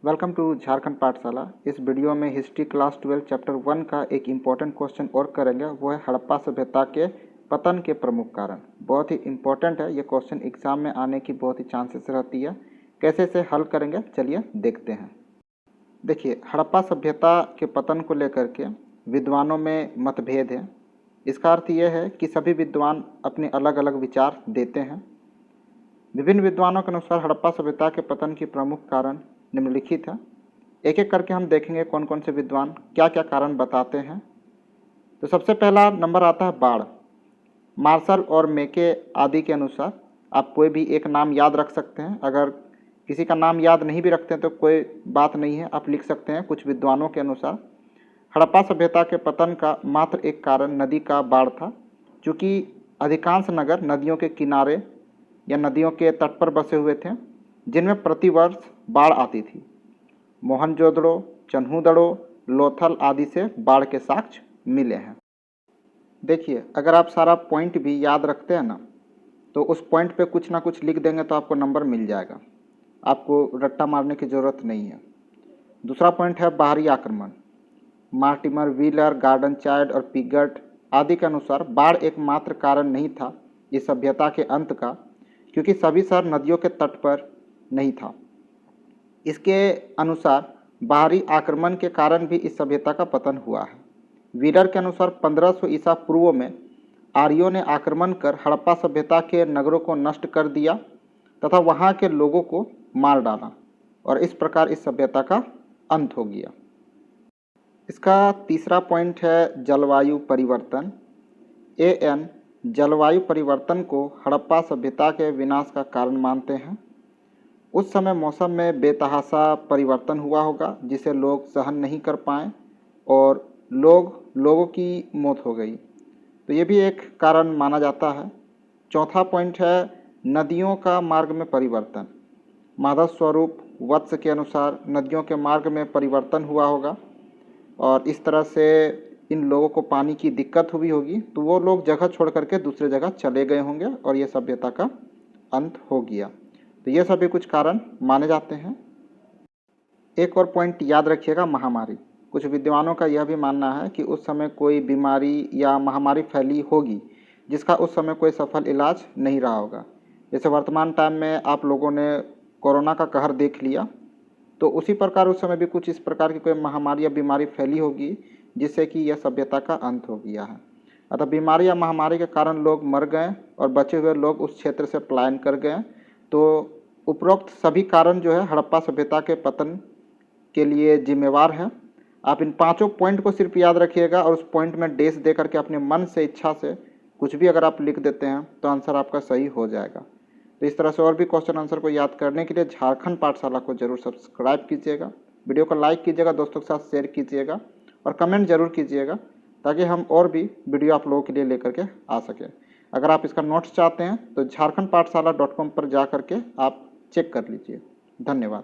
Welcome to Jharkhand पाठशाला। इस video में हिस्ट्री क्लास 12 चैप्टर 1 का एक इम्पॉर्टेंट क्वेश्चन और करेंगे। वो है हड़प्पा सभ्यता के पतन के प्रमुख कारण। बहुत ही इम्पोर्टेंट है ये क्वेश्चन, एग्जाम में आने की बहुत ही चांसेस रहती है। कैसे इसे हल करेंगे चलिए देखते हैं। देखिए, हड़प्पा सभ्यता के पतन को लेकर के विद्वानों में मतभेद है। इसका अर्थ यह है कि सभी विद्वान अपने अलग अलग विचार देते हैं। विभिन्न विद्वानों के अनुसार हड़प्पा सभ्यता के पतन की प्रमुख कारण निम्नलिखित है। एक एक करके हम देखेंगे कौन कौन से विद्वान क्या क्या कारण बताते हैं। तो सबसे पहला नंबर आता है बाढ़। मार्शल और मेके आदि के अनुसार आप कोई भी एक नाम याद रख सकते हैं। अगर किसी का नाम याद नहीं भी रखते हैं तो कोई बात नहीं है, आप लिख सकते हैं। कुछ विद्वानों के अनुसार हड़प्पा सभ्यता के पतन का मात्र एक कारण नदी का बाढ़ था, क्योंकि अधिकांश नगर नदियों के किनारे या नदियों के तट पर बसे हुए थे, जिनमें प्रतिवर्ष बाढ़ आती थी। मोहनजोदड़ो, चन्हूदड़ो, लोथल आदि से बाढ़ के साक्ष्य मिले हैं। देखिए, अगर आप सारा पॉइंट भी याद रखते हैं ना, तो उस पॉइंट पे कुछ ना कुछ लिख देंगे तो आपको नंबर मिल जाएगा। आपको रट्टा मारने की ज़रूरत नहीं है। दूसरा पॉइंट है बाहरी आक्रमण। मार्टिमर, व्हीलर, गार्डन चाइल्ड और पिगट आदि के अनुसार बाढ़ एकमात्र कारण नहीं था इस सभ्यता के अंत का, क्योंकि सभी शहर नदियों के तट पर नहीं था। इसके अनुसार बाहरी आक्रमण के कारण भी इस सभ्यता का पतन हुआ है। व्हीलर के अनुसार 1500 ईसा पूर्व में आर्यों ने आक्रमण कर हड़प्पा सभ्यता के नगरों को नष्ट कर दिया तथा वहाँ के लोगों को मार डाला, और इस प्रकार इस सभ्यता का अंत हो गया। इसका तीसरा पॉइंट है जलवायु परिवर्तन। एएन जलवायु परिवर्तन को हड़प्पा सभ्यता के विनाश का कारण मानते हैं। उस समय मौसम में बेतहाशा परिवर्तन हुआ होगा, जिसे लोग सहन नहीं कर पाए और लोगों की मौत हो गई। तो ये भी एक कारण माना जाता है। चौथा पॉइंट है नदियों का मार्ग में परिवर्तन। माधव स्वरूप वत्स के अनुसार नदियों के मार्ग में परिवर्तन हुआ होगा, और इस तरह से इन लोगों को पानी की दिक्कत हुई होगी, तो वो लोग जगह छोड़ करके दूसरे जगह चले गए होंगे और ये सभ्यता का अंत हो गया। तो ये सभी कुछ कारण माने जाते हैं। एक और पॉइंट याद रखिएगा, महामारी। कुछ विद्वानों का यह भी मानना है कि उस समय कोई बीमारी या महामारी फैली होगी जिसका उस समय कोई सफल इलाज नहीं रहा होगा। जैसे वर्तमान टाइम में आप लोगों ने कोरोना का कहर देख लिया, तो उसी प्रकार उस समय भी कुछ इस प्रकार की कोई महामारी या बीमारी फैली होगी जिससे कि यह सभ्यता का अंत हो गया है। अतः बीमारी या महामारी के कारण लोग मर गए और बचे हुए लोग उस क्षेत्र से पलायन कर गए। तो उपरोक्त सभी कारण जो है हड़प्पा सभ्यता के पतन के लिए जिम्मेवार हैं। आप इन पांचों पॉइंट को सिर्फ याद रखिएगा और उस पॉइंट में डेस दे करके अपने मन से, इच्छा से कुछ भी अगर आप लिख देते हैं तो आंसर आपका सही हो जाएगा। तो इस तरह से और भी क्वेश्चन आंसर को याद करने के लिए झारखंड पाठशाला को जरूर सब्सक्राइब कीजिएगा, वीडियो को लाइक कीजिएगा, दोस्तों के साथ शेयर कीजिएगा और कमेंट जरूर कीजिएगा, ताकि हम और भी वीडियो आप लोगों के लिए लेकर के आ सकें। अगर आप इसका नोट्स चाहते हैं तो झारखंड पाठशाला.com पर जा करके आप चेक कर लीजिए। धन्यवाद।